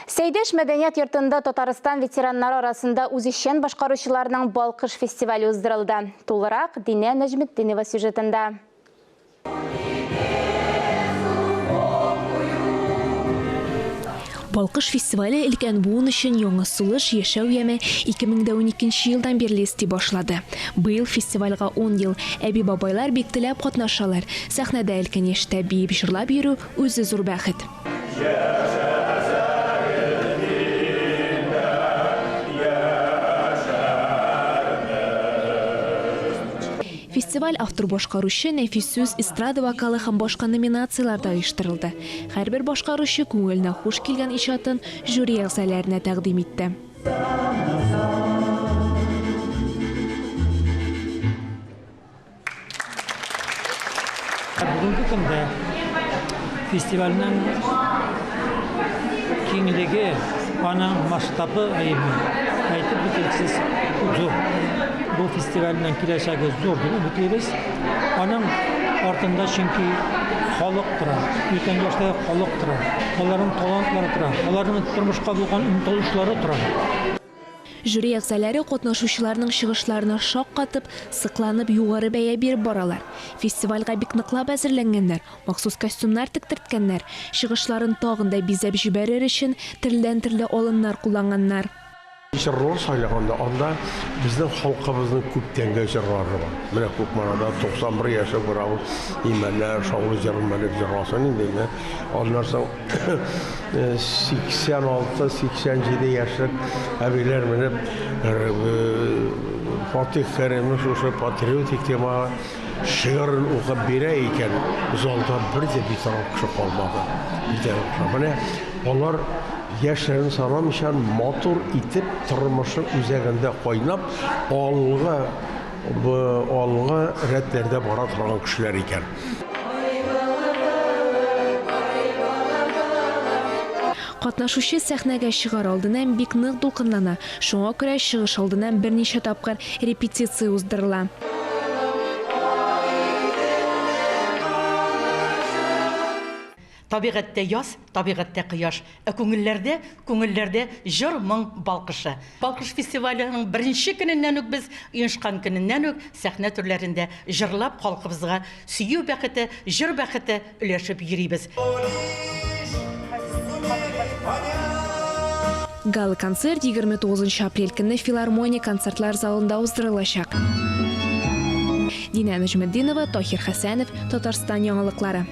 Сейдеш мәдәният йортында Татарстан ветераннары арасында үзешчән башкаручыларның Балкыш фестивале уздырылды. Тулырак Дине Нәҗметдинова сюжетында. Балкыш фестивале өлкән буын өчен яңа сулыш яшәү яме 2012 елдан бирле исти башлады. Быел фестивальгә 10 ел. Әби бабайлар бик теләп катнашалар. Сәхнәдә өлкән яшьтә биеп җырлап йөрү үзе зур бәхет. Фестиваль автор башкаручы Нәфис эстрада вокалы һәм башка номинацияларда оештырылды. Һәрбер башкаручы күңеленә хуш килгән иҗатын жюри әгъзаларына тәкъдим итте. Бүгенге көндә фестивальнең киңлеге, аның масштабы әйтеп бетерсез зур. Bu festivalden kileşəgi zor değil mi? Bitiririz. Onun артында çünkü халык тора. Өлкән яшьтә халык тора. Аларның талантлары тора. Аларның тормышка булган омтылышлары тора. Жюри әгъзалары катнашучыларның чыгышларына шаккатып, сыкланып югары бәя биреп баралар. Фестивальгә бик ныклап әзерләнгәннәр, махсус костюмнар тектирткәннәр, чыгышларын тагында бизәп җибәрер өчен төрле алыннар кулланганнар. Жырлар сайлаганда анда безнең халкыбызның күптәнге җырлары бар. Менә Күкмарада 91 яшьлек бер авыл имәннәр, шаулы җырлар җырласын инде. Аннан соң 86-87 яшьлек әбиләр менеп Фатих Кәримов шушы патриотик тема шигырын укып бирә икән. Залда бер дә битараф кеше калмады. Менә алар яшьләрен санамыйчан матур итеп тормышын үзәгендә кайнап, алга рәтләрдә бара торган кешеләр икән. Катнашучы сәхнәгә чыгар алдыннан бик нык дулкынлана. Шуңа күрә чыгыш алдыннан берничә тапкыр репетиция уздырыла. Табигатьтә яз, табигатьтә кояш, күңелләрдә җыр моң балкышы. Балкыш фестиваленең беренче көненнән үк без уенчан көненнән үк сәхнә төрләрендә җырлап халкыбызга сөю бәхете, җыр бәхете өләшеп йөрибез. Гала концерт 29 апрель көнне филармония концертлар залында уздырылачак. Динә Нәҗметдинова, Тахир Хәсәнов, Татарстан яңалыклары.